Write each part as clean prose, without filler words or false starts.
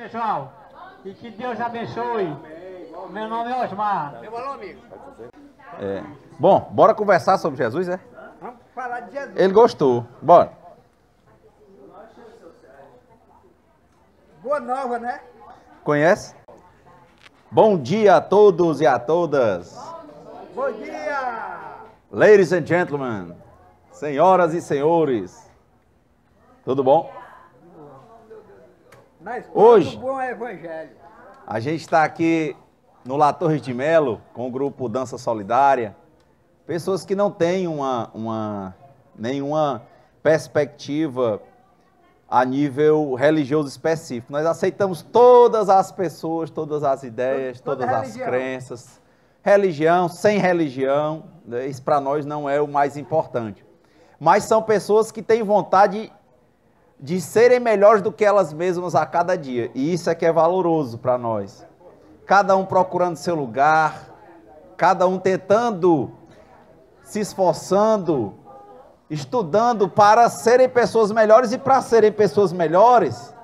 Pessoal, e que Deus abençoe. Meu nome é Osmar. Meu valor, amigo. Bom, bora conversar sobre Jesus, é? Vamos falar de Jesus. Ele gostou. Bora. Boa nova, né? Conhece? Bom dia a todos e a todas. Bom dia! Ladies and gentlemen, senhoras e senhores. Tudo bom? Na escola Hoje, do Bom Evangelho. a gente está aqui no La Torre de Melo com o grupo Dança Solidária. Pessoas que não têm nenhuma perspectiva a nível religioso específico. Nós aceitamos todas as pessoas, todas as ideias, todas as crenças. Religião, sem religião, né? Isso para nós não é o mais importante. Mas são pessoas que têm vontade de serem melhores do que elas mesmas a cada dia. E isso é que é valoroso para nós. Cada um procurando seu lugar, cada um tentando, se esforçando, estudando para serem pessoas melhores. E para serem pessoas melhores,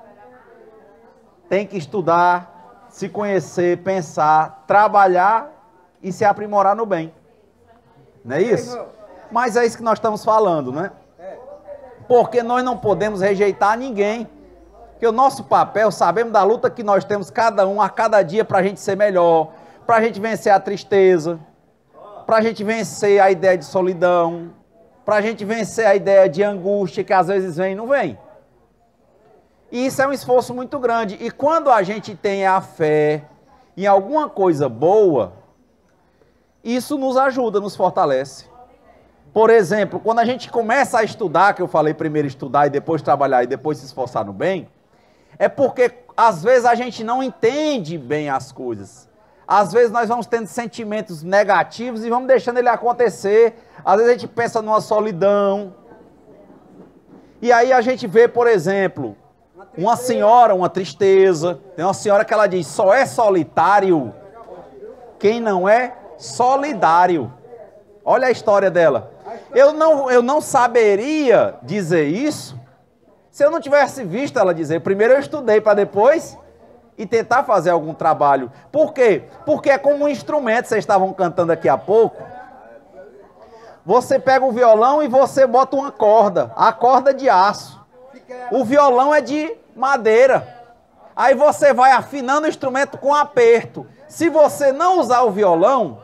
tem que estudar, se conhecer, pensar, trabalhar e se aprimorar no bem. Não é isso? Mas é isso que nós estamos falando, né? Porque nós não podemos rejeitar ninguém. Porque o nosso papel, sabemos da luta que nós temos cada um a cada dia para a gente ser melhor, para a gente vencer a tristeza, para a gente vencer a ideia de solidão, para a gente vencer a ideia de angústia que às vezes vem e não vem. E isso é um esforço muito grande. E quando a gente tem a fé em alguma coisa boa, isso nos ajuda, nos fortalece. Por exemplo, quando a gente começa a estudar, que eu falei primeiro estudar e depois trabalhar e depois se esforçar no bem, é porque às vezes a gente não entende bem as coisas. Às vezes nós vamos tendo sentimentos negativos e vamos deixando ele acontecer. Às vezes a gente pensa numa solidão. E aí a gente vê, por exemplo, uma senhora, uma tristeza. Tem uma senhora que ela diz, só é solitário quem não é solidário. Olha a história dela. Eu não saberia dizer isso se eu não tivesse visto ela dizer. Primeiro eu estudei para depois e tentar fazer algum trabalho. Por quê? Porque é como um instrumento, vocês estavam cantando aqui há pouco. Você pega o violão e você bota uma corda, a corda de aço. O violão é de madeira. Aí você vai afinando o instrumento com aperto. Se você não usar o violão,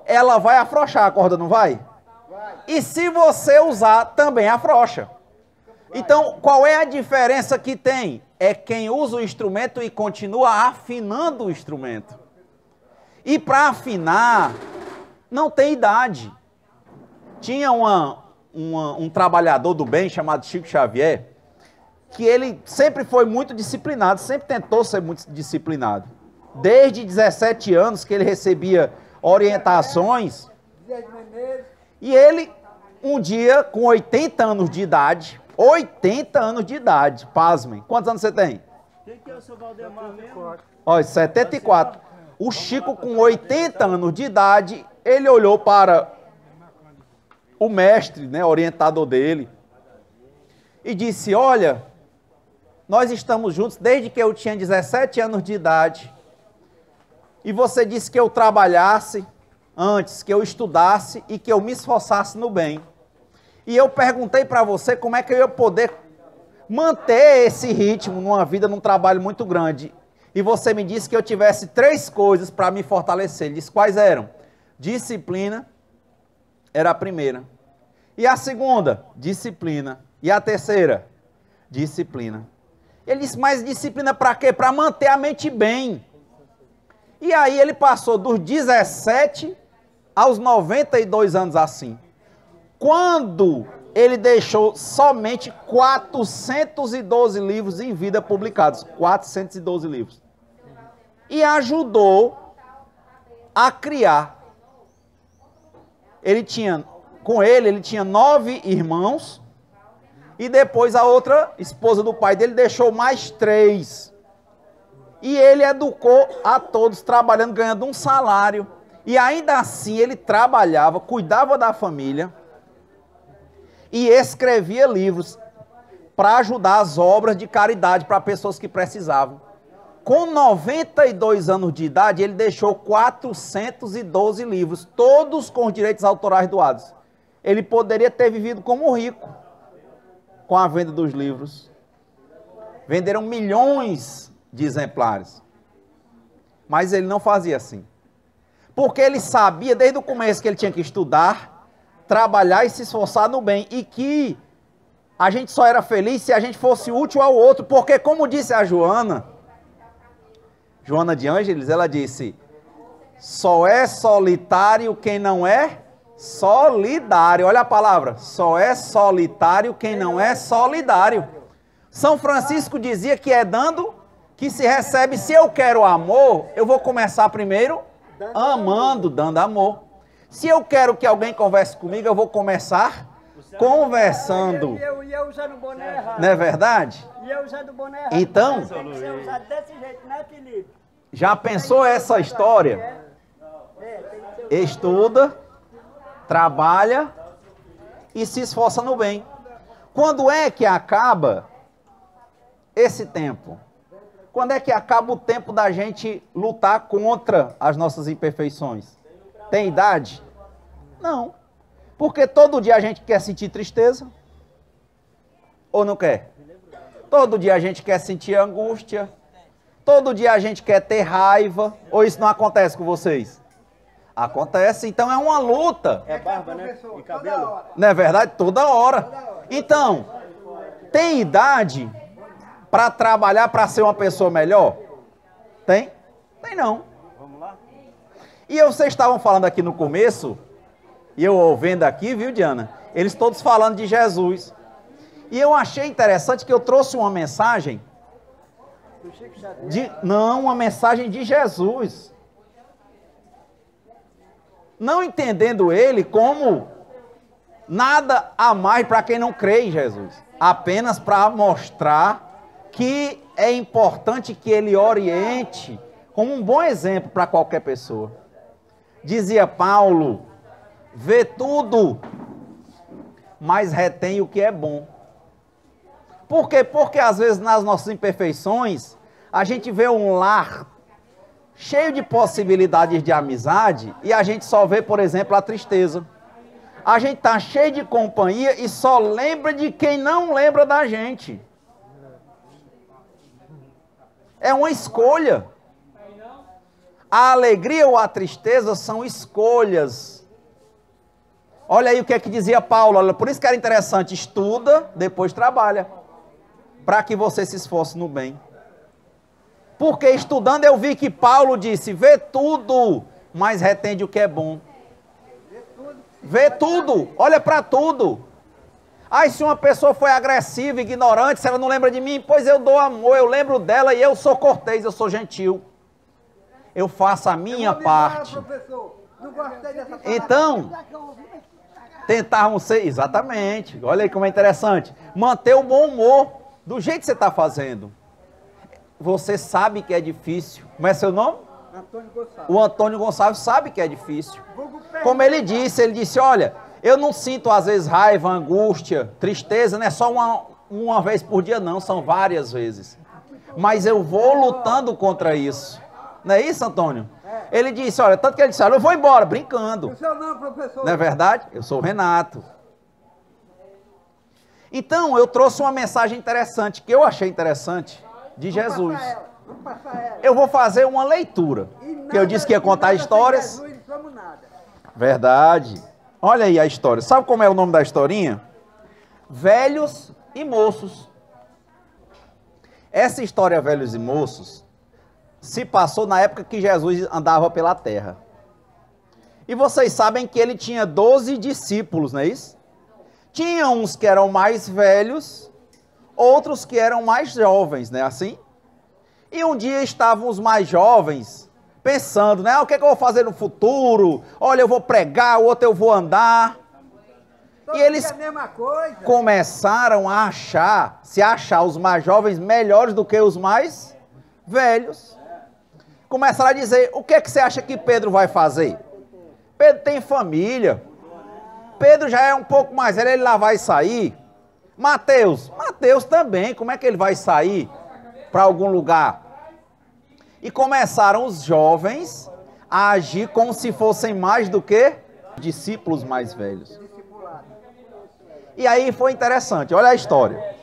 ela vai afrouxar a corda, não vai? E se você usar, também afrouxa. Então, qual é a diferença que tem? É quem usa o instrumento e continua afinando o instrumento. E para afinar, não tem idade. Tinha um trabalhador do bem chamado Chico Xavier, que ele sempre foi muito disciplinado, sempre tentou ser muito disciplinado. Desde 17 anos que ele recebia orientações. E ele, um dia, com 80 anos de idade, 80 anos de idade, pasmem. Quantos anos você tem? Quem que é o seu Valdemar mesmo? Olha, 74. O Chico, com 80 anos de idade, ele olhou para o mestre, né, orientador dele, e disse, olha, nós estamos juntos desde que eu tinha 17 anos de idade, e você disse que eu trabalhasse antes, que eu estudasse e que eu me esforçasse no bem. E eu perguntei para você como é que eu ia poder manter esse ritmo numa vida, num trabalho muito grande. E você me disse que eu tivesse 3 coisas para me fortalecer. Ele disse, quais eram? Disciplina era a primeira. E a segunda? Disciplina. E a terceira? Disciplina. Ele disse, mas disciplina para quê? Para manter a mente bem. E aí ele passou dos 17 aos 92 anos assim. Quando ele deixou somente 412 livros em vida publicados. 412 livros. E ajudou a criar. Ele tinha 9 irmãos. E depois a outra esposa do pai dele deixou mais 3. E ele educou a todos, trabalhando, ganhando um salário. E ainda assim ele trabalhava, cuidava da família e escrevia livros para ajudar as obras de caridade para pessoas que precisavam. Com 92 anos de idade, ele deixou 412 livros, todos com os direitos autorais doados. Ele poderia ter vivido como rico com a venda dos livros. Venderam milhões de exemplares. Mas ele não fazia assim. Porque ele sabia desde o começo que ele tinha que estudar, trabalhar e se esforçar no bem. E que a gente só era feliz se a gente fosse útil ao outro. Porque, como disse a Joana de Ângeles, ela disse: só é solitário quem não é solidário. Olha a palavra, só é solitário quem não é solidário. São Francisco dizia que é dando que se recebe. Se eu quero amor, eu vou começar primeiro amando, dando amor. Se eu quero que alguém converse comigo, eu vou começar conversando. E eu usando boné errado. Não é verdade? E eu usando boné errado. Então, Tem que ser usado desse jeito, né, Felipe? já pensou essa história? Tem que ser Estuda, trabalha e se esforça no bem. Quando é que acaba esse tempo? Quando é que acaba o tempo da gente lutar contra as nossas imperfeições? Tem idade? Não. Porque todo dia a gente quer sentir tristeza. Ou não quer? Todo dia a gente quer sentir angústia. Todo dia a gente quer ter raiva. Ou isso não acontece com vocês? Acontece, então é uma luta. É barba, né? E cabelo? Não é verdade? Toda hora. Então, tem idade para trabalhar para ser uma pessoa melhor? Tem? Tem não. Vamos lá? E vocês estavam falando aqui no começo, e eu ouvindo aqui, viu, Diana? Eles todos falando de Jesus. E eu achei interessante que eu trouxe uma mensagem uma mensagem de Jesus. Não entendendo ele como nada a mais para quem não crê em Jesus. Apenas para mostrar que é importante que ele oriente como um bom exemplo para qualquer pessoa. Dizia Paulo: vê tudo, mas retém o que é bom. Por quê? Porque às vezes nas nossas imperfeições, a gente vê um lar cheio de possibilidades de amizade e a gente só vê, por exemplo, a tristeza. A gente está cheio de companhia e só lembra de quem não lembra da gente. É uma escolha. A alegria ou a tristeza são escolhas. Olha aí o que é que dizia Paulo. Olha, por isso que era interessante. Estuda, depois trabalha. Para que você se esforce no bem. Porque estudando eu vi que Paulo disse: vê tudo, mas retende o que é bom. Vê tudo, olha para tudo. Aí se uma pessoa foi agressiva, ignorante, se ela não lembra de mim, pois eu dou amor, eu lembro dela e eu sou cortês, eu sou gentil. Eu faço a minha parte. Então, tentarmos ser, exatamente, olha aí como é interessante, manter o bom humor, do jeito que você está fazendo. Você sabe que é difícil. Como é seu nome? Antônio Gonçalves. O Antônio Gonçalves sabe que é difícil. Como ele disse, olha, eu não sinto às vezes raiva, angústia, tristeza, não é só uma vez por dia não, são várias vezes. Mas eu vou lutando contra isso. Não é isso, Antônio? Ele disse, olha, tanto que ele disse, olha, eu vou embora, brincando. O seu nome, professor? Não é verdade? Eu sou o Renato. Então, eu trouxe uma mensagem interessante, que eu achei interessante, de Jesus. Eu vou fazer uma leitura, que eu disse que ia contar histórias. Verdade. Olha aí a história. Sabe como é o nome da historinha? Velhos e Moços. Essa história, Velhos e Moços, se passou na época que Jesus andava pela terra. E vocês sabem que ele tinha 12 discípulos, não é isso? Tinha uns que eram mais velhos, outros que eram mais jovens, não é assim? E um dia estavam os mais jovens pensando, né? O que é que eu vou fazer no futuro? Olha, eu vou pregar, o outro eu vou andar. E eles começaram a achar os mais jovens melhores do que os mais velhos. Começaram a dizer, o que é que você acha que Pedro vai fazer? Pedro tem família. Pedro já é um pouco mais velho, ele lá vai sair. Mateus também, como é que ele vai sair para algum lugar? E começaram os jovens a agir como se fossem mais do que discípulos mais velhos. E aí foi interessante, olha a história.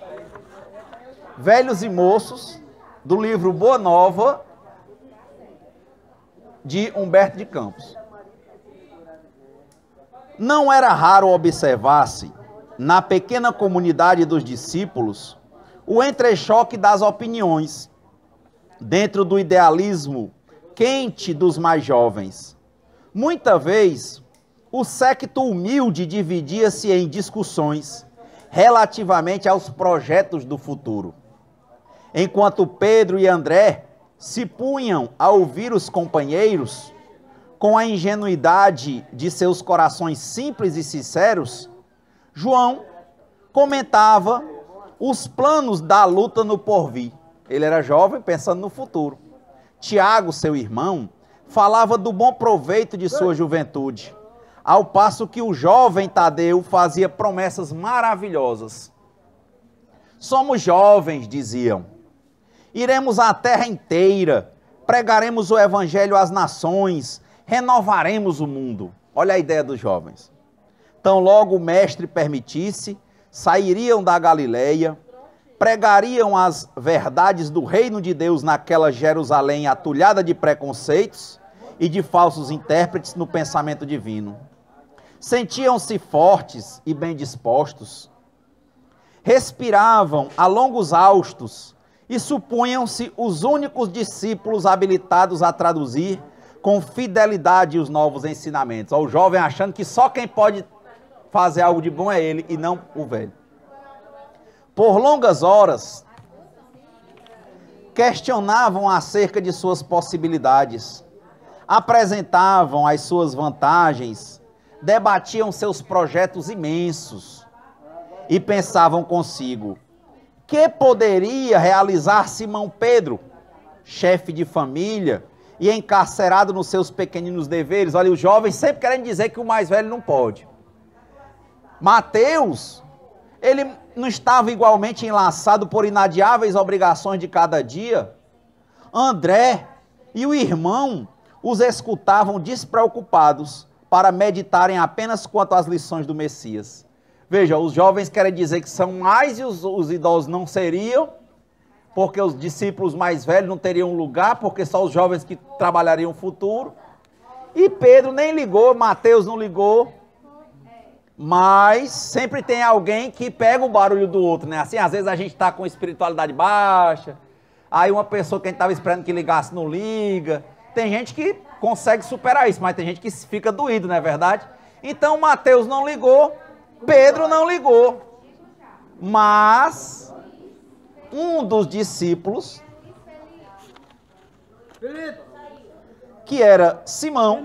Velhos e Moços, do livro Boa Nova, de Humberto de Campos. Não era raro observar-se, na pequena comunidade dos discípulos, o entrechoque das opiniões, dentro do idealismo quente dos mais jovens. Muita vez, o séquito humilde dividia-se em discussões relativamente aos projetos do futuro. Enquanto Pedro e André se punham a ouvir os companheiros, com a ingenuidade de seus corações simples e sinceros, João comentava os planos da luta no porvir. Ele era jovem, pensando no futuro. Tiago, seu irmão, falava do bom proveito de sua juventude, ao passo que o jovem Tadeu fazia promessas maravilhosas. Somos jovens, diziam. Iremos à terra inteira, pregaremos o evangelho às nações, renovaremos o mundo. Olha a ideia dos jovens. Tão logo o mestre permitisse, sairiam da Galileia, pregariam as verdades do reino de Deus naquela Jerusalém atulhada de preconceitos e de falsos intérpretes no pensamento divino. Sentiam-se fortes e bem dispostos, respiravam a longos haustos e supunham-se os únicos discípulos habilitados a traduzir com fidelidade os novos ensinamentos. O jovem achando que só quem pode fazer algo de bom é ele e não o velho. Por longas horas, questionavam acerca de suas possibilidades, apresentavam as suas vantagens, debatiam seus projetos imensos e pensavam consigo: que poderia realizar Simão Pedro, chefe de família e encarcerado nos seus pequeninos deveres? Olha, os jovens sempre querem dizer que o mais velho não pode. Mateus, ele não estava igualmente enlaçado por inadiáveis obrigações de cada dia? André e o irmão os escutavam despreocupados para meditarem apenas quanto às lições do Messias. Veja, os jovens querem dizer que são mais e os idosos não seriam, porque os discípulos mais velhos não teriam lugar, porque só os jovens que trabalhariam o futuro. E Pedro nem ligou, Mateus não ligou, mas sempre tem alguém que pega o barulho do outro, né? Assim, às vezes a gente está com espiritualidade baixa, aí uma pessoa que a gente estava esperando que ligasse não liga. Tem gente que consegue superar isso, mas tem gente que fica doído, não é verdade? Então Mateus não ligou, Pedro não ligou, mas um dos discípulos, que era Simão,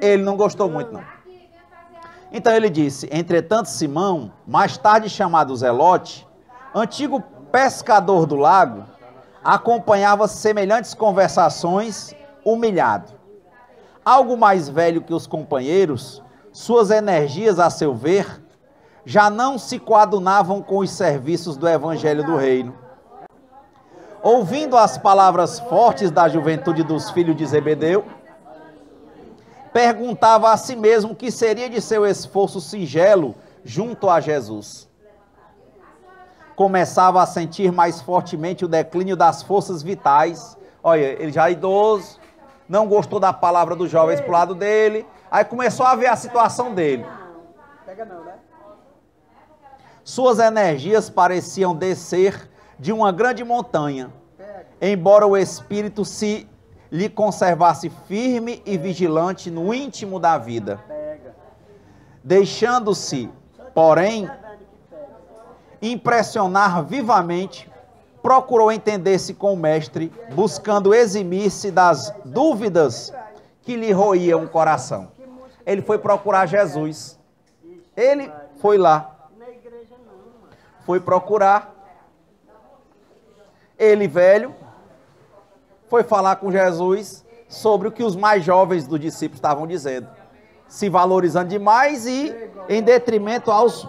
ele não gostou muito não. Então ele disse: entretanto Simão, mais tarde chamado Zelote, antigo pescador do lago, acompanhava semelhantes conversações humilhado. Algo mais velho que os companheiros, suas energias, a seu ver, já não se coadunavam com os serviços do evangelho do reino. Ouvindo as palavras fortes da juventude dos filhos de Zebedeu, perguntava a si mesmo o que seria de seu esforço singelo junto a Jesus. Começava a sentir mais fortemente o declínio das forças vitais. Olha, ele já idoso, não gostou da palavra dos jovens para o lado dele, aí começou a ver a situação dele. Pega não, né? Suas energias pareciam descer de uma grande montanha, embora o espírito se lhe conservasse firme e vigilante no íntimo da vida. Deixando-se, porém, impressionar vivamente, procurou entender-se com o mestre, buscando eximir-se das dúvidas que lhe roíam o coração. Ele foi procurar Jesus. Ele foi lá. Foi procurar. Ele, velho, foi falar com Jesus sobre o que os mais jovens dos discípulos estavam dizendo. Se valorizando demais e em detrimento aos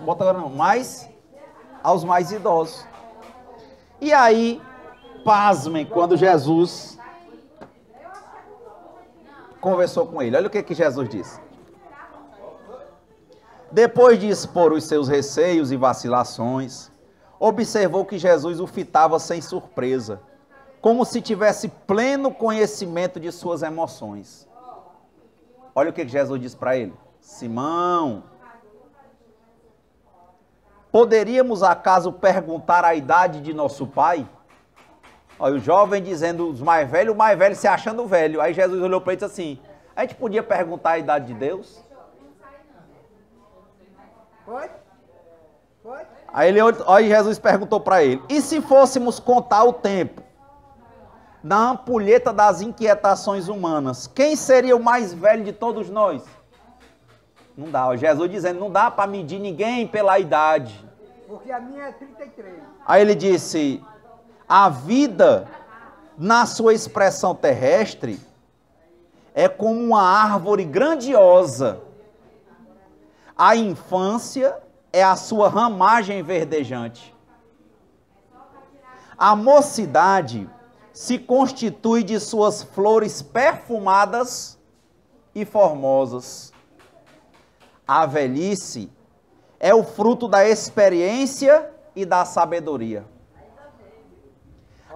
mais idosos. E aí, pasmem, quando Jesus conversou com ele. Olha o que Jesus disse. Depois de expor os seus receios e vacilações, observou que Jesus o fitava sem surpresa, como se tivesse pleno conhecimento de suas emoções. Olha o que Jesus disse para ele. Simão, poderíamos acaso perguntar a idade de nosso pai? Olha, o jovem dizendo os mais velhos, o mais velho se achando velho. Aí Jesus olhou para ele e disse assim, a gente podia perguntar a idade de Deus? Foi? Foi? Aí Jesus perguntou para ele, e se fôssemos contar o tempo na ampulheta das inquietações humanas, quem seria o mais velho de todos nós? Não dá, ó, Jesus dizendo, não dá para medir ninguém pela idade. Porque a minha é 33. Aí ele disse, a vida, na sua expressão terrestre, é como uma árvore grandiosa. A infância é a sua ramagem verdejante. A mocidade se constitui de suas flores perfumadas e formosas. A velhice é o fruto da experiência e da sabedoria.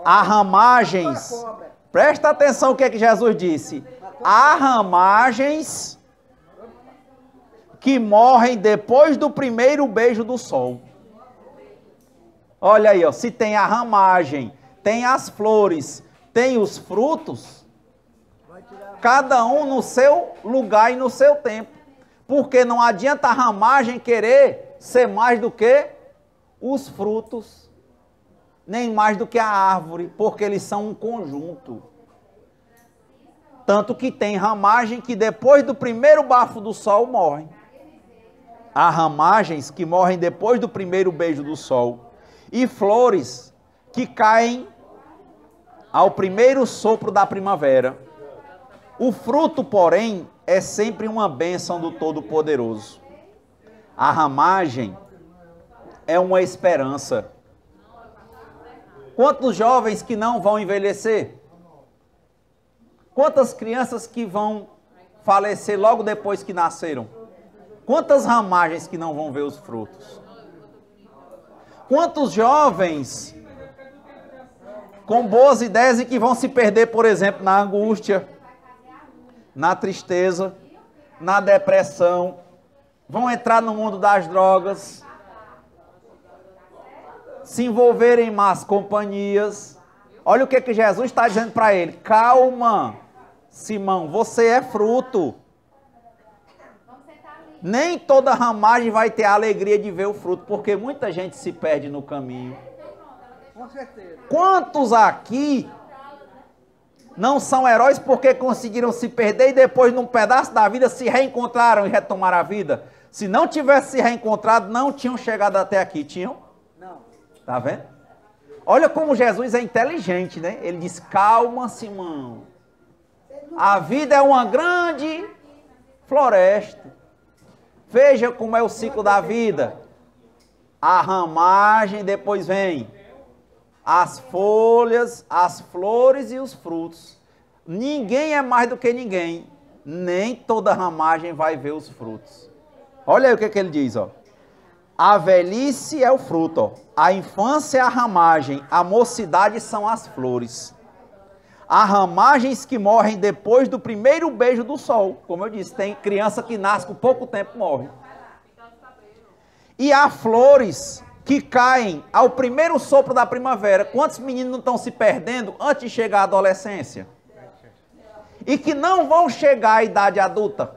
Há ramagens, presta atenção o que é que Jesus disse. Há ramagens que morrem depois do primeiro beijo do sol. Olha aí, ó, se tem a ramagem, tem as flores, tem os frutos, cada um no seu lugar e no seu tempo. Porque não adianta a ramagem querer ser mais do que os frutos, nem mais do que a árvore, porque eles são um conjunto. Tanto que tem ramagem que depois do primeiro bafo do sol morrem. Há ramagens que morrem depois do primeiro beijo do sol. E flores que caem ao primeiro sopro da primavera. O fruto, porém, é sempre uma bênção do Todo-Poderoso. A ramagem é uma esperança. Quantos jovens que não vão envelhecer? Quantas crianças que vão falecer logo depois que nasceram? Quantas ramagens que não vão ver os frutos? Quantos jovens com boas ideias e que vão se perder, por exemplo, na angústia, na tristeza, na depressão, vão entrar no mundo das drogas, se envolver em más companhias. Olha o que Jesus está dizendo para ele. Calma, Simão, você é fruto. Nem toda ramagem vai ter a alegria de ver o fruto, porque muita gente se perde no caminho. Com certeza. Quantos aqui não são heróis porque conseguiram se perder e depois, num pedaço da vida, se reencontraram e retomaram a vida? Se não tivesse se reencontrado, não tinham chegado até aqui, tinham? Não. Tá vendo? Olha como Jesus é inteligente, né? Ele diz, calma, Simão. A vida é uma grande floresta. Veja como é o ciclo da vida. A ramagem, depois vem as folhas, as flores e os frutos. Ninguém é mais do que ninguém. Nem toda ramagem vai ver os frutos. Olha aí o que ele diz, ó. A velhice é o fruto, ó. A infância é a ramagem, a mocidade são as flores. Há ramagens que morrem depois do primeiro beijo do sol. Como eu disse, tem criança que nasce com pouco tempo e morre. E há flores que caem ao primeiro sopro da primavera. Quantos meninos não estão se perdendo antes de chegar à adolescência? E que não vão chegar à idade adulta.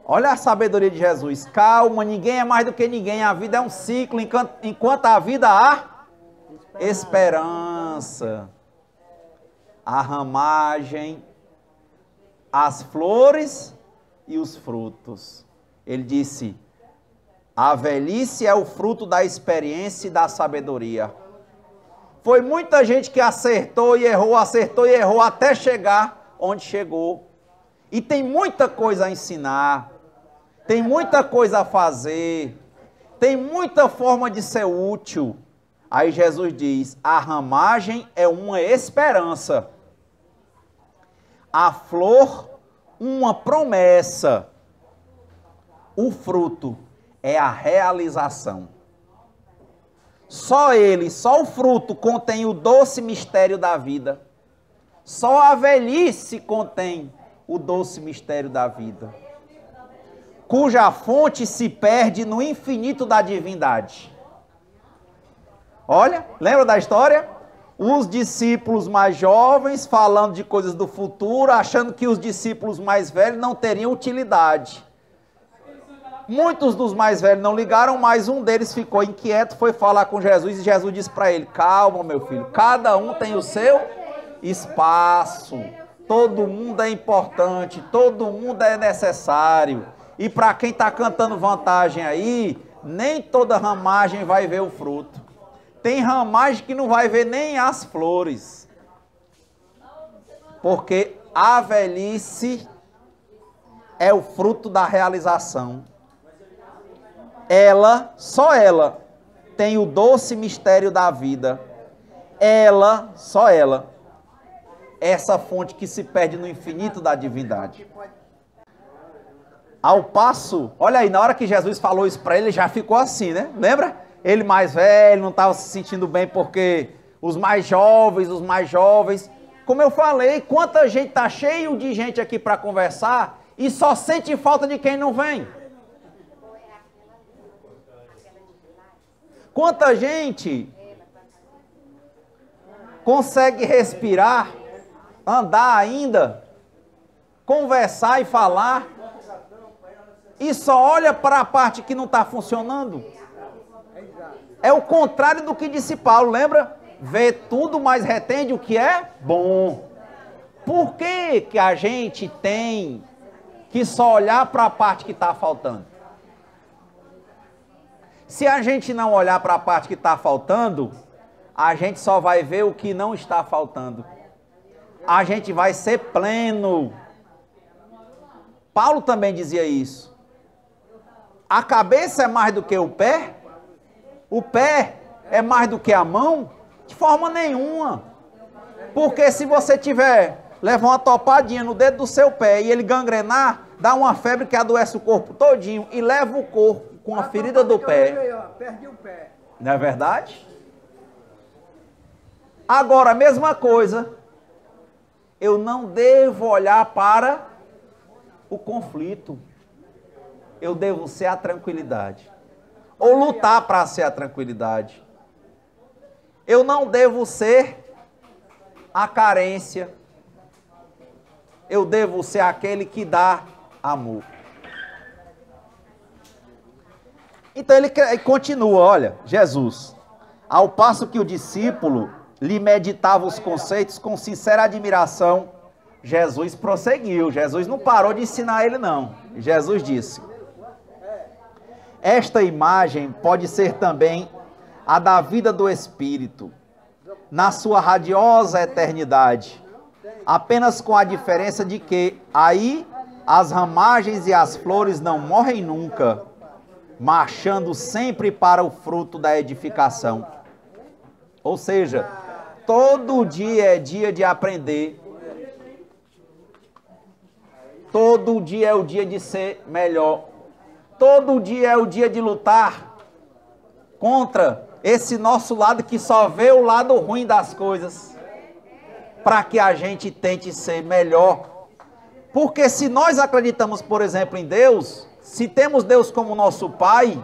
Olha a sabedoria de Jesus. Calma, ninguém é mais do que ninguém. A vida é um ciclo. Enquanto a vida há esperança. A ramagem, as flores e os frutos. Ele disse, a velhice é o fruto da experiência e da sabedoria. Foi muita gente que acertou e errou até chegar onde chegou. E tem muita coisa a ensinar, tem muita coisa a fazer, tem muita forma de ser útil. Aí Jesus diz, a ramagem é uma esperança. A flor, uma promessa. O fruto é a realização. Só ele, só o fruto contém o doce mistério da vida. Só a velhice contém o doce mistério da vida, cuja fonte se perde no infinito da divindade. Olha, lembra da história? Os discípulos mais jovens falando de coisas do futuro, achando que os discípulos mais velhos não teriam utilidade. Muitos dos mais velhos não ligaram, mas um deles ficou inquieto, foi falar com Jesus e Jesus disse para ele: calma, meu filho, cada um tem o seu espaço, todo mundo é importante, todo mundo é necessário. E para quem está cantando vantagem aí, nem toda ramagem vai ver o fruto. Tem ramagem que não vai ver nem as flores. Porque a velhice é o fruto da realização. Ela, só ela, tem o doce mistério da vida. Ela, só ela, essa fonte que se perde no infinito da divindade. Ao passo, olha aí, na hora que Jesus falou isso para ele, já ficou assim, né? Lembra? Ele mais velho, não estava se sentindo bem porque os mais jovens. Como eu falei, quanta gente está cheio de gente aqui para conversar e só sente falta de quem não vem. Quanta gente consegue respirar, andar ainda, conversar e falar, e só olha para a parte que não está funcionando. É o contrário do que disse Paulo, lembra? Vê tudo, mas retende o que é bom. Por que que a gente tem que só olhar para a parte que está faltando? Se a gente não olhar para a parte que está faltando, a gente só vai ver o que não está faltando. A gente vai ser pleno. Paulo também dizia isso. A cabeça é mais do que o pé? O pé é mais do que a mão? De forma nenhuma. Porque se você levar uma topadinha no dedo do seu pé e ele gangrenar, dá uma febre que adoece o corpo todinho e leva o corpo com a ferida do pé. Perdi o pé. Não é verdade? Agora, a mesma coisa, eu não devo olhar para o conflito. Eu devo ser a tranquilidade. Ou lutar para ser a tranquilidade. Eu não devo ser a carência. Eu devo ser aquele que dá amor. Então ele continua, olha, Jesus. Ao passo que o discípulo lhe meditava os conceitos com sincera admiração, Jesus prosseguiu. Jesus não parou de ensinar ele, não. Jesus disse: esta imagem pode ser também a da vida do Espírito, na sua radiosa eternidade, apenas com a diferença de que aí as ramagens e as flores não morrem nunca, marchando sempre para o fruto da edificação. Ou seja, todo dia é dia de aprender. Todo dia é o dia de ser melhor. Todo dia é o dia de lutar contra esse nosso lado que só vê o lado ruim das coisas, para que a gente tente ser melhor. Porque se nós acreditamos, por exemplo, em Deus, se temos Deus como nosso Pai,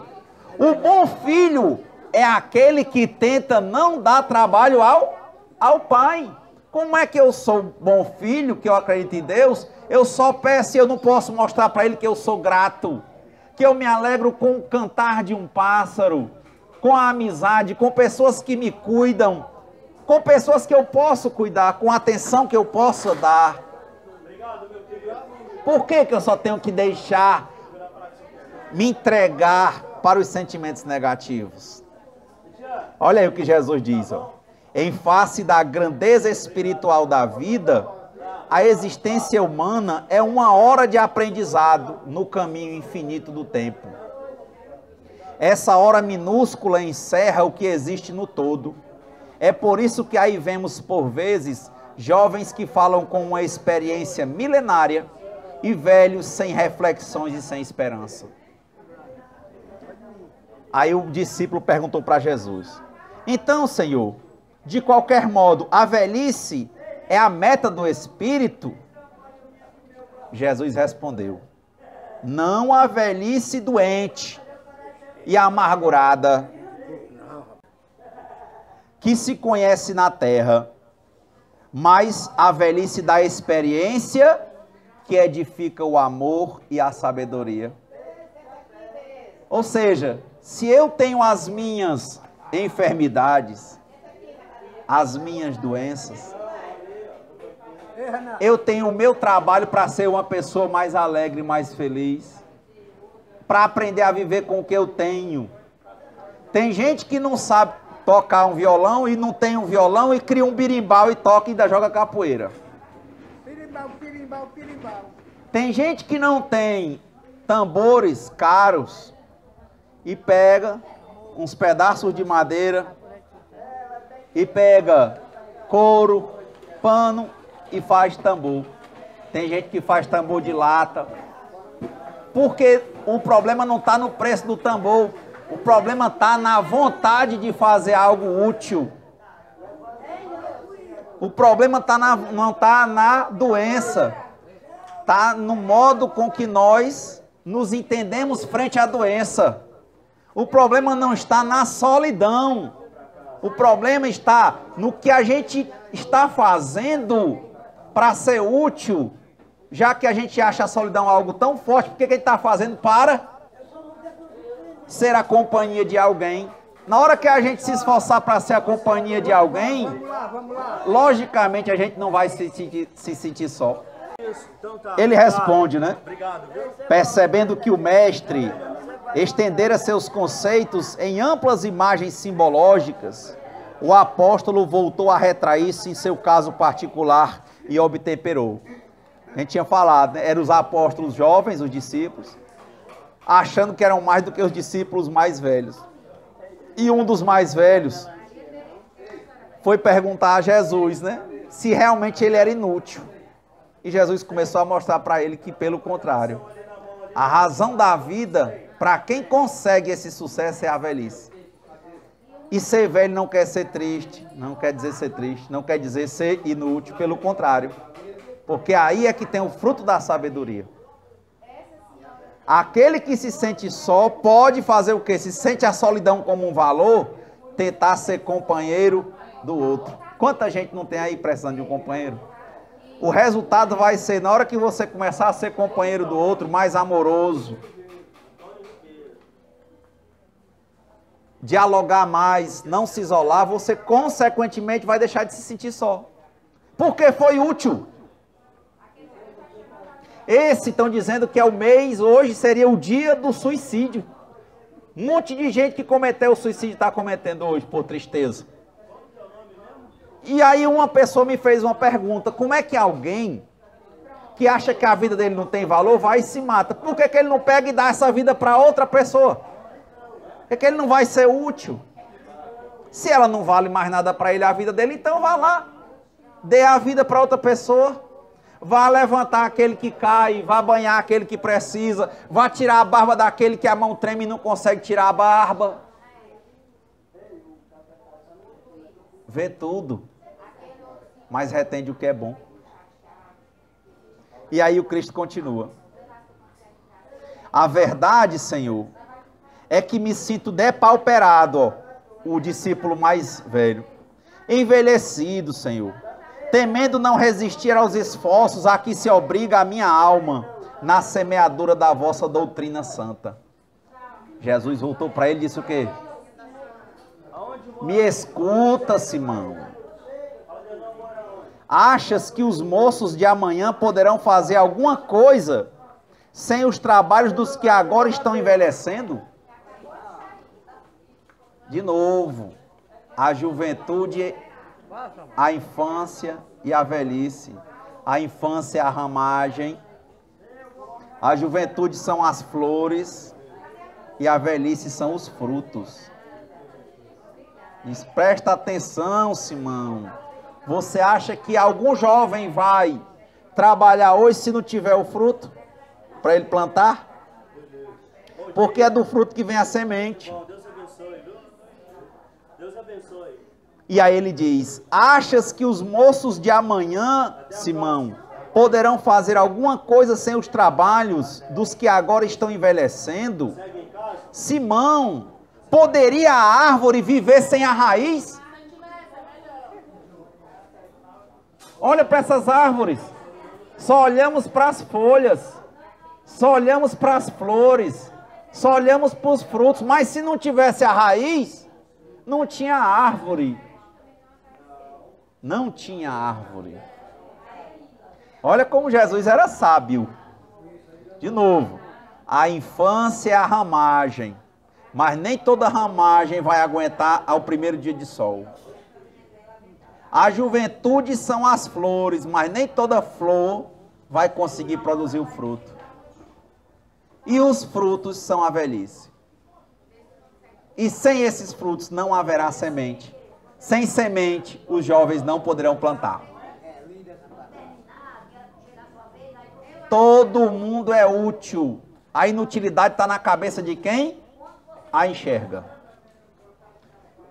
o bom filho é aquele que tenta não dar trabalho ao Pai. Como é que eu sou bom filho, que eu acredito em Deus? Eu só peço e eu não posso mostrar para Ele que eu sou grato, que eu me alegro com o cantar de um pássaro, com a amizade, com pessoas que me cuidam, com pessoas que eu posso cuidar, com a atenção que eu posso dar. Por que que eu só tenho que deixar me entregar para os sentimentos negativos? Olha aí o que Jesus diz, ó. Em face da grandeza espiritual da vida, a existência humana é uma hora de aprendizado no caminho infinito do tempo. Essa hora minúscula encerra o que existe no todo. É por isso que aí vemos, por vezes, jovens que falam com uma experiência milenária e velhos sem reflexões e sem esperança. Aí o discípulo perguntou para Jesus: então, Senhor, de qualquer modo, a velhice é a meta do Espírito? Jesus respondeu: não a velhice doente e amargurada que se conhece na terra, mas a velhice da experiência que edifica o amor e a sabedoria. Ou seja, se eu tenho as minhas enfermidades, as minhas doenças, eu tenho o meu trabalho para ser uma pessoa mais alegre, mais feliz, para aprender a viver com o que eu tenho. Tem gente que não sabe tocar um violão e não tem um violão e cria um birimbau e toca e ainda joga capoeira. Pirimbau, pirimbau, pirimbau. Tem gente que não tem tambores caros e pega uns pedaços de madeira e pega couro, pano e faz tambor. Tem gente que faz tambor de lata. Porque o problema não está no preço do tambor. O problema está na vontade de fazer algo útil. O problema não está na doença. Está no modo com que nós nos entendemos frente à doença. O problema não está na solidão. O problema está no que a gente está fazendo para ser útil. Já que a gente acha a solidão algo tão forte, por que a gente está fazendo para ser a companhia de alguém? Na hora que a gente se esforçar para ser a companhia de alguém, Vamos lá. logicamente a gente não vai se sentir só. Ele responde, né? Percebendo que o mestre estendera seus conceitos em amplas imagens simbológicas, o apóstolo voltou a retrair-se em seu caso particular e obtemperou. A gente tinha falado, né? Eram os apóstolos jovens, os discípulos, achando que eram mais do que os discípulos mais velhos. E um dos mais velhos foi perguntar a Jesus, né, se realmente ele era inútil. E Jesus começou a mostrar para ele que, pelo contrário, a razão da vida, para quem consegue esse sucesso, é a velhice. E ser velho não quer ser triste, não quer dizer ser triste, não quer dizer ser inútil, pelo contrário. Porque aí é que tem o fruto da sabedoria. Aquele que se sente só pode fazer o quê? Se sente a solidão como um valor, tentar ser companheiro do outro. Quanta gente não tem aí precisando de um companheiro? O resultado vai ser, na hora que você começar a ser companheiro do outro, mais amoroso, dialogar mais, não se isolar, você consequentemente vai deixar de se sentir só. Porque foi útil. Esse estão dizendo que é o mês, hoje seria o dia do suicídio. Um monte de gente que cometeu o suicídio está cometendo hoje, por tristeza. E aí uma pessoa me fez uma pergunta: como é que alguém que acha que a vida dele não tem valor vai e se mata? Por que ele não pega e dá essa vida para outra pessoa? Por que ele não vai ser útil? Se ela não vale mais nada para ele, a vida dele, então vá lá, dê a vida para outra pessoa. Vá levantar aquele que cai, vá banhar aquele que precisa, vá tirar a barba daquele que a mão treme e não consegue tirar a barba. Vê tudo, mas retende o que é bom. E aí o Cristo continua: a verdade, Senhor, é que me sinto depauperado, ó, o discípulo mais velho, envelhecido, Senhor, temendo não resistir aos esforços a que se obriga a minha alma na semeadura da vossa doutrina santa. Jesus voltou para ele e disse o quê? Me escuta, Simão. Achas que os moços de amanhã poderão fazer alguma coisa sem os trabalhos dos que agora estão envelhecendo? De novo, a juventude, a infância e a velhice. A infância é a ramagem, a juventude são as flores e a velhice são os frutos. Diz, presta atenção, Simão. Você acha que algum jovem vai trabalhar hoje se não tiver o fruto para ele plantar? Porque é do fruto que vem a semente. Deus abençoe, viu? Deus abençoe. E aí ele diz: achas que os moços de amanhã, Simão, poderão fazer alguma coisa sem os trabalhos dos que agora estão envelhecendo? Simão, poderia a árvore viver sem a raiz? Olha para essas árvores, só olhamos para as folhas, só olhamos para as flores, só olhamos para os frutos, mas se não tivesse a raiz, não tinha árvore. Não tinha árvore. Olha como Jesus era sábio. De novo, a infância é a ramagem, mas nem toda ramagem vai aguentar ao primeiro dia de sol. A juventude são as flores, mas nem toda flor vai conseguir produzir o fruto. E os frutos são a velhice. E sem esses frutos não haverá semente. Sem semente, os jovens não poderão plantar. Todo mundo é útil. A inutilidade está na cabeça de quem a enxerga.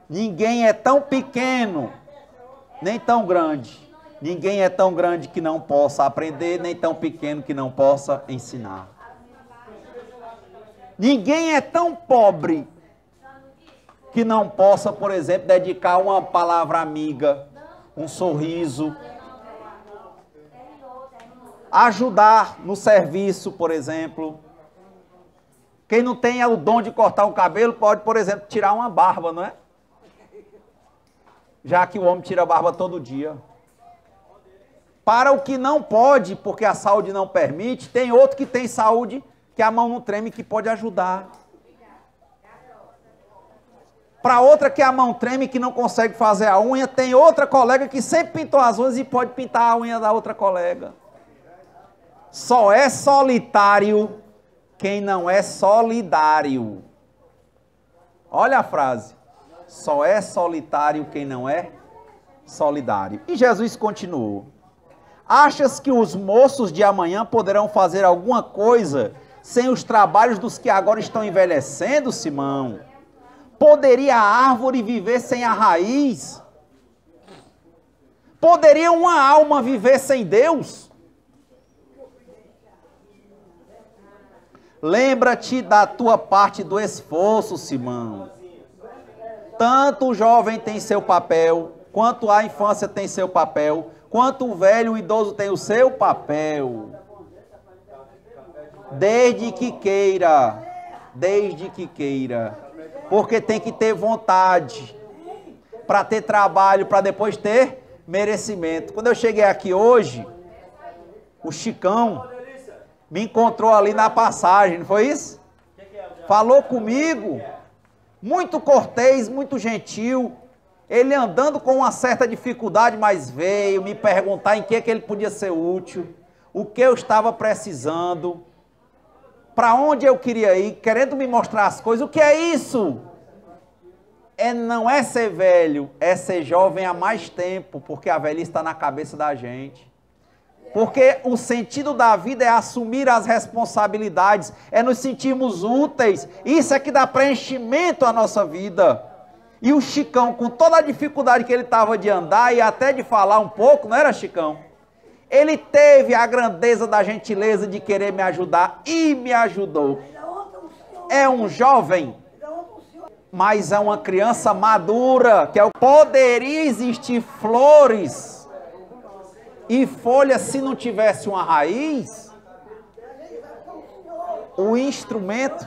Ninguém é tão pequeno, nem tão grande. Ninguém é tão grande que não possa aprender, nem tão pequeno que não possa ensinar. Ninguém é tão pobre que não possa, por exemplo, dedicar uma palavra amiga, um sorriso, ajudar no serviço, por exemplo. Quem não tem o dom de cortar o cabelo pode, por exemplo, tirar uma barba, não é? Já que o homem tira a barba todo dia. Para o que não pode, porque a saúde não permite, tem outro que tem saúde, que a mão não treme, que pode ajudar. Para outra que a mão treme, que não consegue fazer a unha, tem outra colega que sempre pintou as unhas e pode pintar a unha da outra colega. Só é solitário quem não é solidário. Olha a frase. Só é solitário quem não é solidário. E Jesus continuou: achas que os moços de amanhã poderão fazer alguma coisa sem os trabalhos dos que agora estão envelhecendo, Simão? Poderia a árvore viver sem a raiz? Poderia uma alma viver sem Deus? Lembra-te da tua parte do esforço, Simão. Tanto o jovem tem seu papel, quanto a infância tem seu papel, quanto o velho e o idoso tem o seu papel. Desde que queira, porque tem que ter vontade, para ter trabalho, para depois ter merecimento. Quando eu cheguei aqui hoje, o Chicão me encontrou ali na passagem, não foi isso? Falou comigo, muito cortês, muito gentil, ele andando com uma certa dificuldade, mas veio me perguntar em que ele podia ser útil, o que eu estava precisando, para onde eu queria ir, querendo me mostrar as coisas. O que é isso? Não é ser velho, é ser jovem há mais tempo, porque a velhice está na cabeça da gente. Porque o sentido da vida é assumir as responsabilidades, é nos sentirmos úteis. Isso é que dá preenchimento à nossa vida. E o Chicão, com toda a dificuldade que ele estava de andar e até de falar um pouco, não era, Chicão? Ele teve a grandeza da gentileza de querer me ajudar e me ajudou. É um jovem, mas é uma criança madura, que poderia existir flores e folhas se não tivesse uma raiz. O instrumento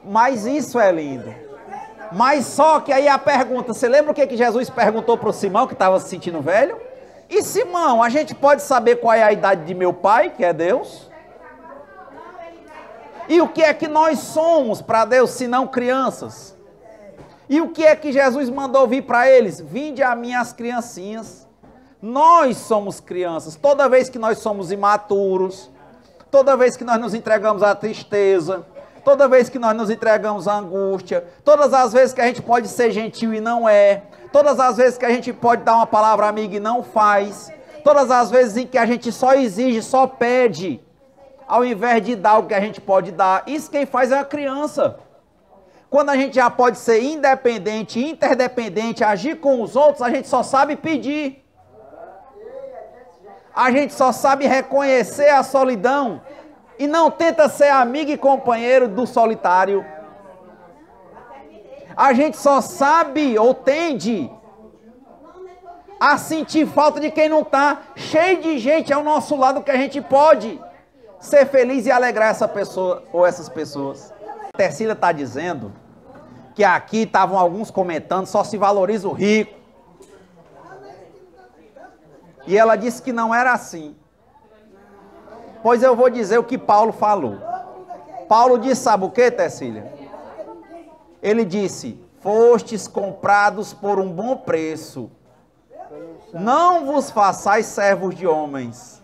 mas isso é lindo. Mas só que aí a pergunta, você lembra o que Jesus perguntou para o Simão, que estava se sentindo velho? E Simão, a gente pode saber qual é a idade de meu pai, que é Deus? E o que é que nós somos para Deus, se não crianças? E o que é que Jesus mandou vir para eles? Vinde a mim as criancinhas. Nós somos crianças. Toda vez que nós somos imaturos, toda vez que nós nos entregamos à tristeza, toda vez que nós nos entregamos à angústia, todas as vezes que a gente pode ser gentil e não é, todas as vezes que a gente pode dar uma palavra amiga e não faz, todas as vezes em que a gente só exige, só pede, ao invés de dar o que a gente pode dar, isso quem faz é a criança. Quando a gente já pode ser independente, interdependente, agir com os outros, a gente só sabe pedir. A gente só sabe reconhecer a solidão e não tenta ser amigo e companheiro do solitário. A gente só sabe ou tende a sentir falta de quem não está. Cheio de gente ao nosso lado que a gente pode ser feliz e alegrar essa pessoa ou essas pessoas. A Tercília está dizendo que aqui estavam alguns comentando, só se valoriza o rico. E ela disse que não era assim. Pois eu vou dizer o que Paulo falou. Paulo disse, sabe o que, Tercília? Ele disse, fostes comprados por um bom preço. Não vos façais servos de homens.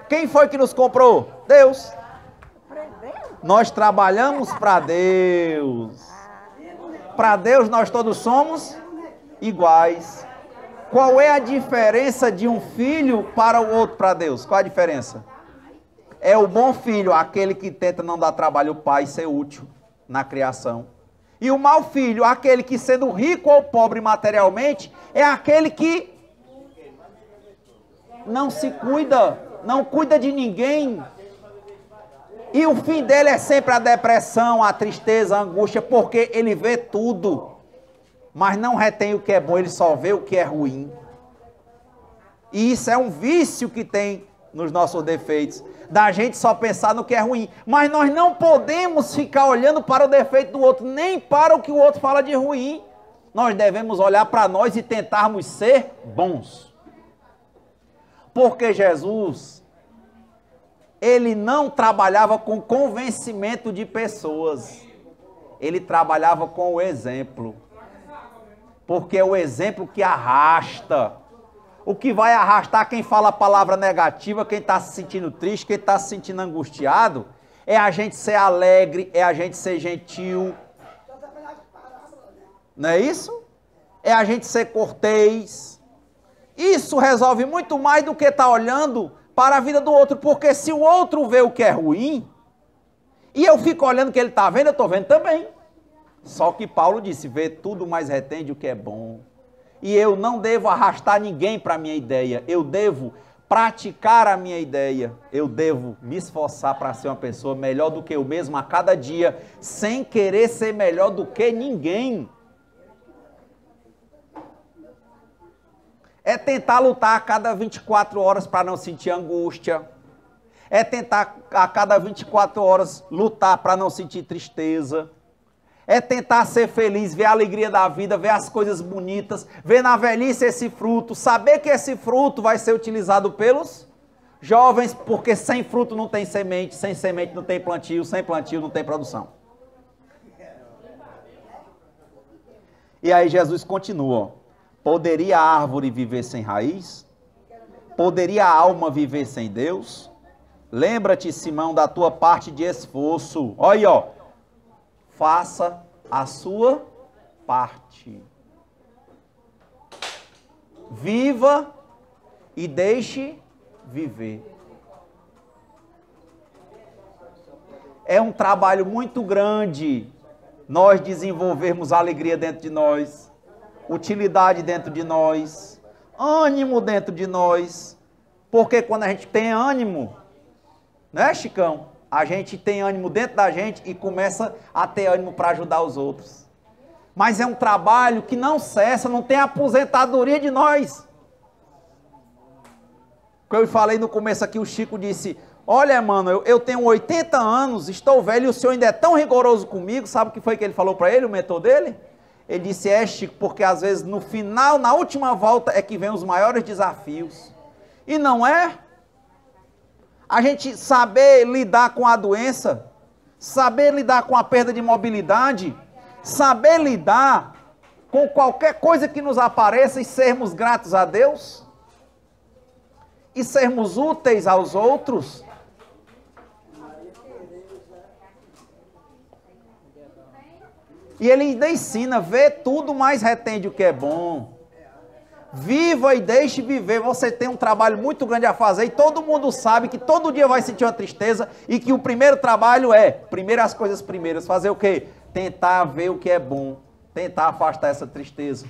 Quem foi que nos comprou? Deus. Nós trabalhamos para Deus. Para Deus nós todos somos iguais. Qual é a diferença de um filho para o outro para Deus? Qual a diferença? É o bom filho, aquele que tenta não dar trabalho ao pai e ser útil na criação. E o mau filho, aquele que sendo rico ou pobre materialmente, é aquele que não se cuida, não cuida de ninguém. E o fim dele é sempre a depressão, a tristeza, a angústia, porque ele vê tudo, mas não retém o que é bom, ele só vê o que é ruim. E isso é um vício que tem nos nossos defeitos, da gente só pensar no que é ruim. Mas nós não podemos ficar olhando para o defeito do outro, nem para o que o outro fala de ruim. Nós devemos olhar para nós e tentarmos ser bons. Porque Jesus, ele não trabalhava com convencimento de pessoas, ele trabalhava com o exemplo. Porque é o exemplo que arrasta. O que vai arrastar quem fala a palavra negativa, quem está se sentindo triste, quem está se sentindo angustiado, é a gente ser alegre, é a gente ser gentil. Não é isso? É a gente ser cortês. Isso resolve muito mais do que estar olhando para a vida do outro, porque se o outro vê o que é ruim, e eu fico olhando o que ele está vendo, eu estou vendo também. Só que Paulo disse, vê tudo, mas retende o que é bom. E eu não devo arrastar ninguém para a minha ideia, eu devo praticar a minha ideia, eu devo me esforçar para ser uma pessoa melhor do que eu mesmo a cada dia, sem querer ser melhor do que ninguém. É tentar lutar a cada 24 horas para não sentir angústia. É tentar a cada 24 horas lutar para não sentir tristeza. É tentar ser feliz, ver a alegria da vida, ver as coisas bonitas, ver na velhice esse fruto, saber que esse fruto vai ser utilizado pelos jovens, porque sem fruto não tem semente, sem semente não tem plantio, sem plantio não tem produção. E aí Jesus continua, poderia a árvore viver sem raiz? Poderia a alma viver sem Deus? Lembra-te, Simão, da tua parte de esforço. Olha aí, ó. Faça a sua parte. Viva e deixe viver. É um trabalho muito grande nós desenvolvermos alegria dentro de nós, utilidade dentro de nós, ânimo dentro de nós. Porque quando a gente tem ânimo, né, Chicão? A gente tem ânimo dentro da gente e começa a ter ânimo para ajudar os outros. Mas é um trabalho que não cessa, não tem aposentadoria de nós. Como eu falei no começo aqui, o Chico disse, olha, mano, eu tenho 80 anos, estou velho e o senhor ainda é tão rigoroso comigo. Sabe o que foi que ele falou para ele, o mentor dele? Ele disse, Chico, porque às vezes no final, na última volta, é que vem os maiores desafios. E não é? A gente saber lidar com a doença, saber lidar com a perda de mobilidade, saber lidar com qualquer coisa que nos apareça e sermos gratos a Deus, e sermos úteis aos outros, E ele ainda ensina, vê tudo, mas retende o que é bom. Viva e deixe viver. Você tem um trabalho muito grande a fazer e todo mundo sabe que todo dia vai sentir uma tristeza e que o primeiro trabalho é, primeiro as coisas primeiras, fazer o quê? Tentar ver o que é bom, tentar afastar essa tristeza.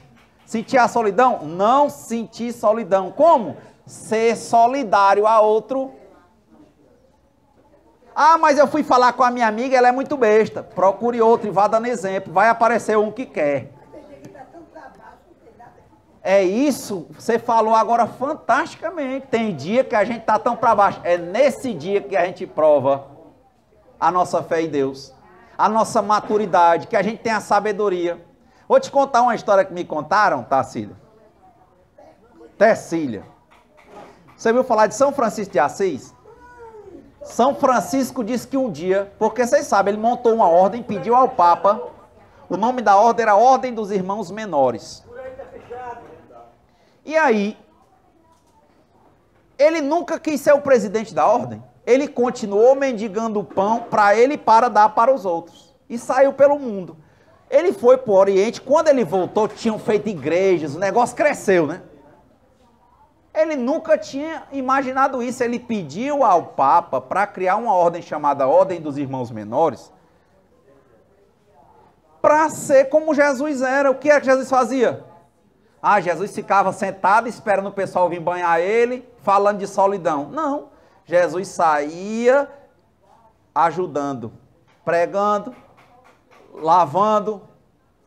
Sentir a solidão? Não sentir solidão. Como? Ser solidário a outro. Ah, mas eu fui falar com a minha amiga, ela é muito besta. Procure outro e vá dando exemplo. Vai aparecer um que quer. É isso, você falou agora fantasticamente. Tem dia que a gente está tão para baixo. É nesse dia que a gente prova a nossa fé em Deus, a nossa maturidade, que a gente tem a sabedoria. Vou te contar uma história que me contaram, Tacília. Tecília. Você ouviu falar de São Francisco de Assis? São Francisco disse que um dia, porque vocês sabem, ele montou uma ordem, pediu ao Papa, o nome da ordem era Ordem dos Irmãos Menores. E aí, ele nunca quis ser o presidente da ordem. Ele continuou mendigando o pão para ele e para dar para os outros. E saiu pelo mundo. Ele foi para o Oriente, quando ele voltou, tinham feito igrejas, o negócio cresceu, né? Ele nunca tinha imaginado isso. Ele pediu ao Papa para criar uma ordem chamada Ordem dos Irmãos Menores, para ser como Jesus era. O que é que Jesus fazia? Ah, Jesus ficava sentado esperando o pessoal vir banhar ele, falando de solidão. Não, Jesus saía ajudando, pregando, lavando,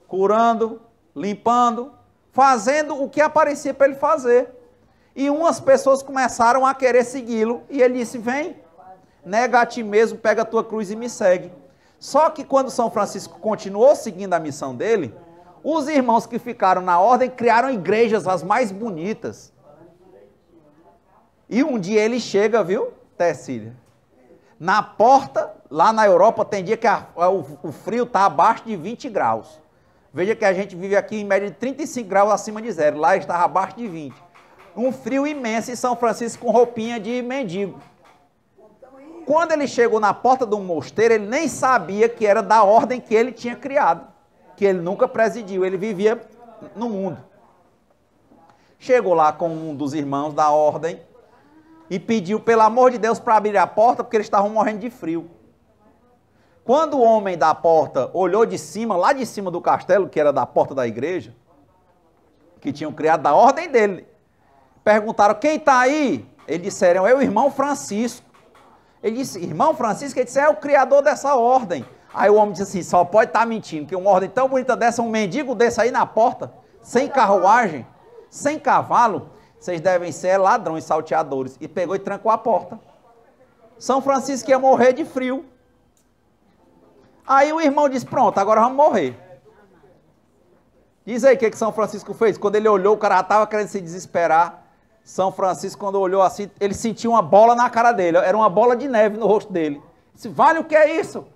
curando, limpando, fazendo o que aparecia para ele fazer. E umas pessoas começaram a querer segui-lo, e ele disse, vem, nega a ti mesmo, pega a tua cruz e me segue. Só que quando São Francisco continuou seguindo a missão dele, os irmãos que ficaram na ordem criaram igrejas as mais bonitas. E um dia ele chega, viu, Tecília? Na porta, lá na Europa, tem dia que o frio está abaixo de 20 graus. Veja que a gente vive aqui em média de 35 graus acima de zero. Lá estava abaixo de 20. Um frio imenso, e São Francisco com roupinha de mendigo. Quando ele chegou na porta do mosteiro, ele nem sabia que era da ordem que ele tinha criado, que ele nunca presidiu, ele vivia no mundo. Chegou lá com um dos irmãos da ordem e pediu, pelo amor de Deus, para abrir a porta, porque eles estavam morrendo de frio. Quando o homem da porta olhou de cima, lá de cima do castelo, que era da porta da igreja, que tinham criado da ordem dele, perguntaram, quem está aí? Eles disseram, é o irmão Francisco. Ele disse, irmão Francisco? Ele disse, é o criador dessa ordem. Aí o homem disse assim, só pode estar mentindo, que uma ordem tão bonita dessa, um mendigo desse aí na porta, sem carruagem, sem cavalo, vocês devem ser ladrões, salteadores. E pegou e trancou a porta. São Francisco ia morrer de frio. Aí o irmão disse, pronto, agora vamos morrer. Diz aí o que São Francisco fez. Quando ele olhou, o cara já estava querendo se desesperar. São Francisco, quando olhou assim, ele sentiu uma bola na cara dele. Era uma bola de neve no rosto dele. Disse, vale, o que é isso?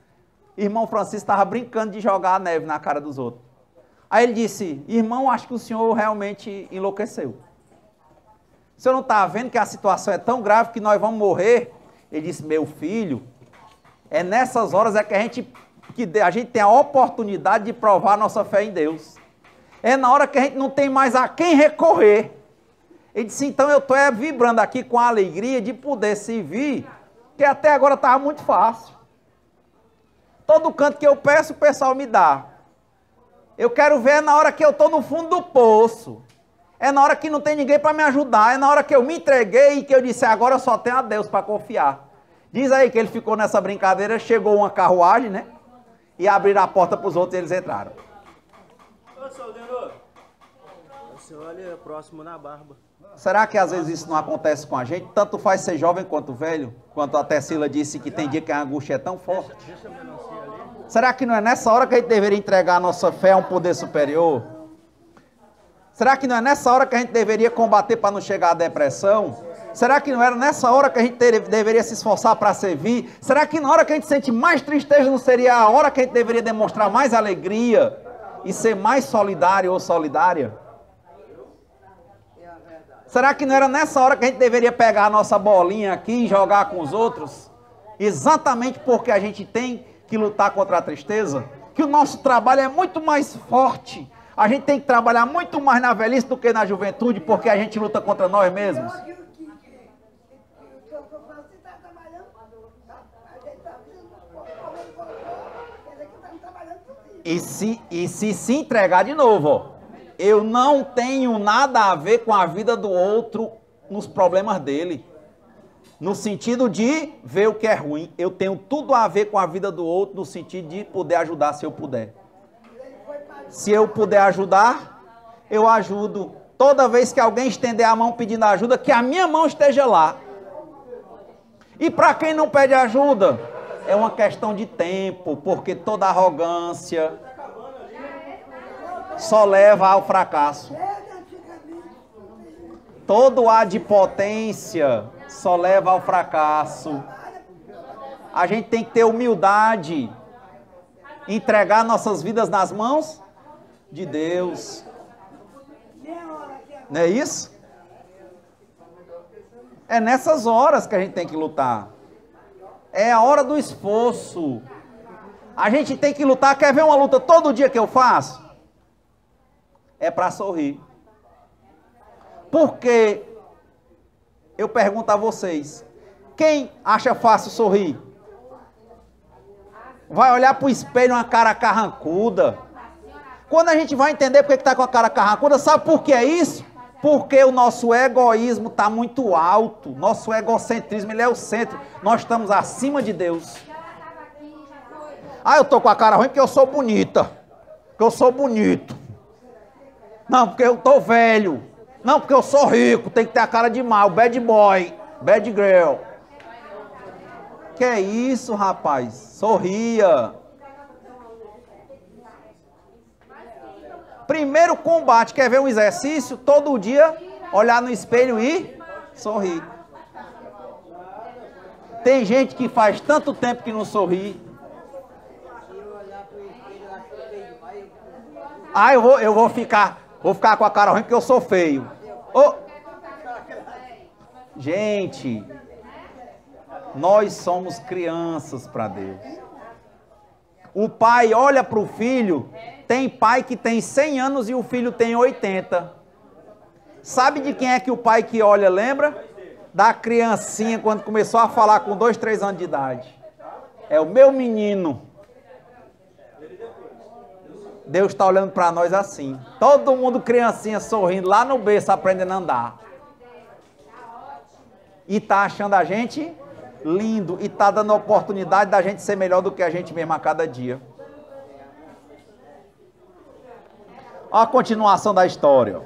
Irmão Francisco estava brincando de jogar a neve na cara dos outros. Aí ele disse, irmão, acho que o senhor realmente enlouqueceu. O senhor não está vendo que a situação é tão grave que nós vamos morrer? Ele disse, meu filho, é nessas horas é que a gente tem a oportunidade de provar a nossa fé em Deus. É na hora que a gente não tem mais a quem recorrer. Ele disse, então eu estou vibrando aqui com a alegria de poder servir, que até agora estava muito fácil. Todo canto que eu peço, o pessoal me dá. Eu quero ver na hora que eu estou no fundo do poço. É na hora que não tem ninguém para me ajudar. É na hora que eu me entreguei e que eu disse, agora eu só tenho a Deus para confiar. Diz aí que ele ficou nessa brincadeira, chegou uma carruagem, né? E abriram a porta para os outros e eles entraram. Ô, soldador, você olha próximo na barba. Será que às vezes isso não acontece com a gente? Tanto faz ser jovem quanto velho? Quanto a Tecília disse que tem dia que a angústia é tão forte. Será que não é nessa hora que a gente deveria entregar a nossa fé a um poder superior? Será que não é nessa hora que a gente deveria combater para não chegar à depressão? Será que não era nessa hora que a gente deveria se esforçar para servir? Será que na hora que a gente sente mais tristeza não seria a hora que a gente deveria demonstrar mais alegria e ser mais solidário ou solidária? Será que não era nessa hora que a gente deveria pegar a nossa bolinha aqui e jogar com os outros? Exatamente porque a gente tem que lutar contra a tristeza? que o nosso trabalho é muito mais forte. A gente tem que trabalhar muito mais na velhice do que na juventude, porque a gente luta contra nós mesmos. E se entregar de novo, ó, eu não tenho nada a ver com a vida do outro nos problemas dele. No sentido de ver o que é ruim. Eu tenho tudo a ver com a vida do outro no sentido de poder ajudar se eu puder. Se eu puder ajudar, eu ajudo. Toda vez que alguém estender a mão pedindo ajuda, que a minha mão esteja lá. E para quem não pede ajuda, é uma questão de tempo, porque toda arrogância só leva ao fracasso. Todo adipotência só leva ao fracasso. A gente tem que ter humildade, entregar nossas vidas nas mãos de Deus. Não é isso? É nessas horas que a gente tem que lutar. É a hora do esforço. A gente tem que lutar. Quer ver uma luta todo dia que eu faço? É para sorrir. Porque eu pergunto a vocês, quem acha fácil sorrir? Vai olhar para o espelho uma cara carrancuda. Quando a gente vai entender porque está com a cara carrancuda, sabe por que é isso? Porque o nosso egoísmo está muito alto. Nosso egocentrismo, ele é o centro. Nós estamos acima de Deus. Ah, eu estou com a cara ruim porque eu sou bonita. Porque eu sou bonito. Não, porque eu estou velho. Não, porque eu sou rico. Tem que ter a cara de mal. Bad boy. Bad girl. Que é isso, rapaz? Sorria. Primeiro combate, quer ver um exercício? Todo dia, olhar no espelho e sorrir. Tem gente que faz tanto tempo que não sorri. Ah, eu vou ficar com a cara ruim porque eu sou feio. Oh. Gente, nós somos crianças para Deus. O pai olha para o filho, tem pai que tem 100 anos e o filho tem 80. Sabe de quem é que o pai que olha lembra? Da criancinha quando começou a falar com 2, 3 anos de idade. É o meu menino. Deus está olhando para nós assim. Todo mundo criancinha sorrindo lá no berço aprendendo a andar. E está achando a gente lindo e está dando a oportunidade da gente ser melhor do que a gente mesmo a cada dia. Olha a continuação da história.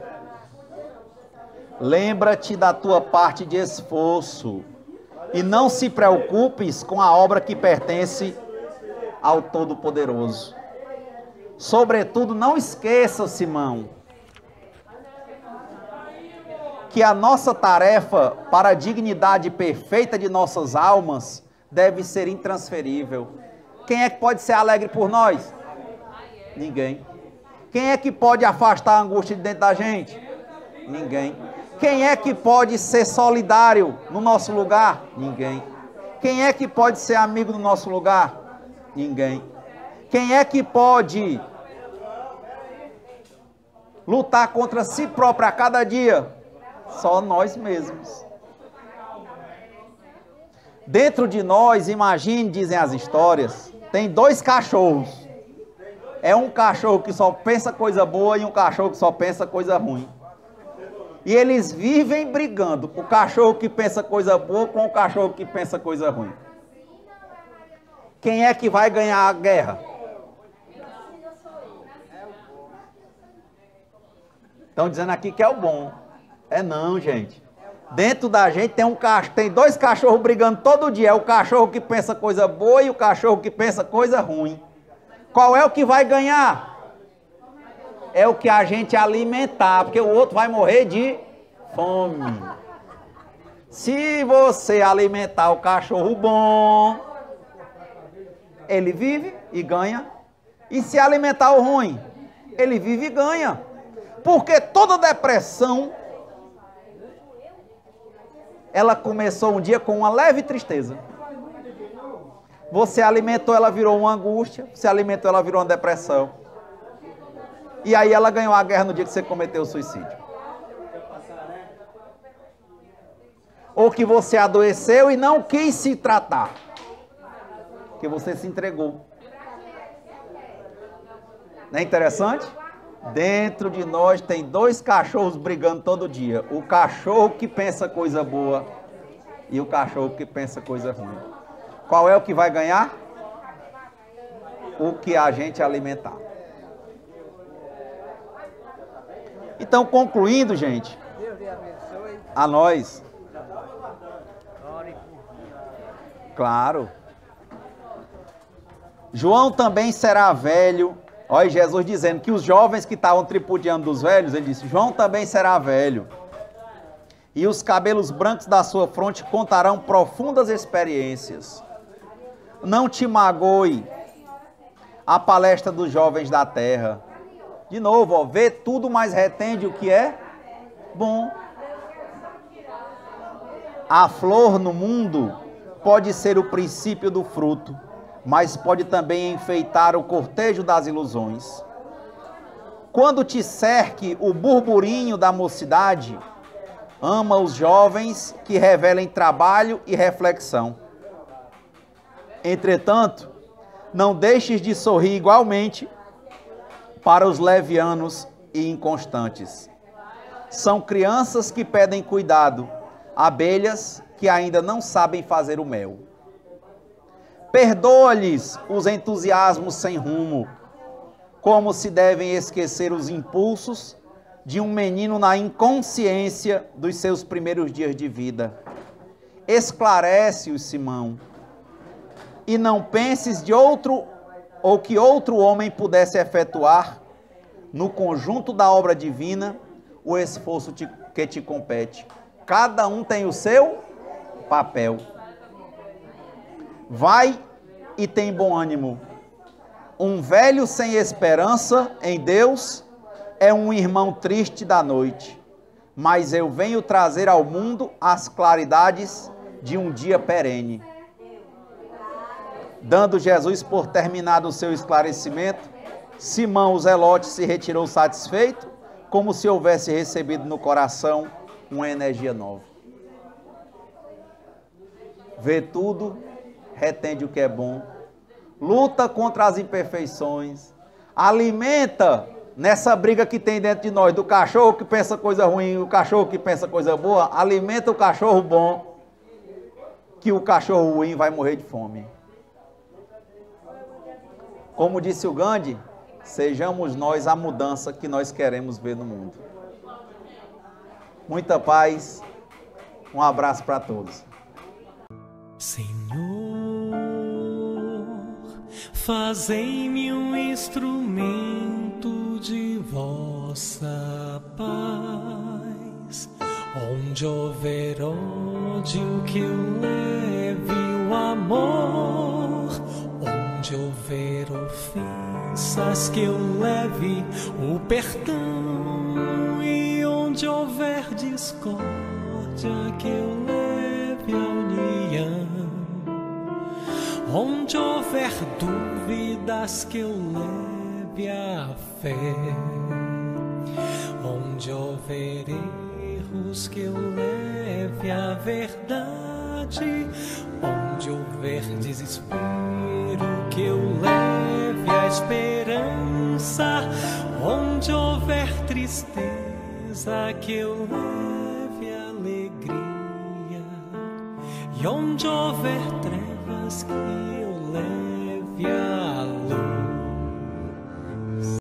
Lembra-te da tua parte de esforço e não se preocupes com a obra que pertence ao Todo-Poderoso. Sobretudo, não esqueça, Simão, que a nossa tarefa para a dignidade perfeita de nossas almas deve ser intransferível. Quem é que pode ser alegre por nós? Ninguém. Quem é que pode afastar a angústia de dentro da gente? Ninguém. Quem é que pode ser solidário no nosso lugar? Ninguém. Quem é que pode ser amigo no nosso lugar? Ninguém. Quem é que pode lutar contra si próprio a cada dia? Só nós mesmos. Dentro de nós, imagine, dizem as histórias, tem 2 cachorros. É um cachorro que só pensa coisa boa e um cachorro que só pensa coisa ruim. E eles vivem brigando. O cachorro que pensa coisa boa com o cachorro que pensa coisa ruim. Quem é que vai ganhar a guerra? Estão dizendo aqui que é o bom. É não, gente. Dentro da gente tem 2 cachorros brigando todo dia. É o cachorro que pensa coisa boa e o cachorro que pensa coisa ruim. Qual é o que vai ganhar? É o que a gente alimentar, porque o outro vai morrer de fome. Se você alimentar o cachorro bom, ele vive e ganha. E se alimentar o ruim, ele vive e ganha. Porque toda depressão, ela começou um dia com uma leve tristeza. Você alimentou, ela virou uma angústia. Você alimentou, ela virou uma depressão. E aí ela ganhou a guerra no dia que você cometeu o suicídio. Ou que você adoeceu e não quis se tratar. Que você se entregou. Não é interessante? Dentro de nós tem 2 cachorros brigando todo dia. O cachorro que pensa coisa boa e o cachorro que pensa coisa ruim. Qual é o que vai ganhar? O que a gente alimentar. Então, concluindo, gente, Deus lhe abençoe. a nós, Ore por mim. claro. João também será velho. Olha Jesus dizendo que os jovens que estavam tripudiando dos velhos, ele disse, João também será velho. E os cabelos brancos da sua fronte contarão profundas experiências. Não te magoe a palestra dos jovens da terra. De novo, ó, vê tudo, mas retende o que é bom. A flor no mundo pode ser o princípio do fruto, mas pode também enfeitar o cortejo das ilusões. Quando te cerque o burburinho da mocidade, ama os jovens que revelem trabalho e reflexão. Entretanto, não deixes de sorrir igualmente para os levianos e inconstantes. São crianças que pedem cuidado, abelhas que ainda não sabem fazer o mel. Perdoa-lhes os entusiasmos sem rumo, como se devem esquecer os impulsos de um menino na inconsciência dos seus primeiros dias de vida. Esclarece-os, Simão, e não penses de outro ou que outro homem pudesse efetuar no conjunto da obra divina o esforço que te compete. Cada um tem o seu papel. Vai e tem bom ânimo. Um velho sem esperança em Deus é um irmão triste da noite, mas eu venho trazer ao mundo as claridades de um dia perene. Dando Jesus por terminado o seu esclarecimento, Simão o Zelote se retirou satisfeito, como se houvesse recebido no coração uma energia nova. Vê tudo, retende o que é bom, luta contra as imperfeições, alimenta nessa briga que tem dentro de nós, do cachorro que pensa coisa ruim, o cachorro que pensa coisa boa, alimenta o cachorro bom, que o cachorro ruim vai morrer de fome. Como disse o Gandhi, sejamos nós a mudança que nós queremos ver no mundo. Muita paz, um abraço para todos. Senhor, fazei-me um instrumento de vossa paz. Onde houver ódio, que eu leve o amor. Onde houver ofensas, que eu leve o perdão. E onde houver discórdia, que eu leve a união. Onde houver dúvidas, que eu leve a fé. Onde houver erros, que eu leve a verdade. Onde houver desespero, que eu leve a esperança. Onde houver tristeza, que eu leve a alegria. E onde houver trevas, que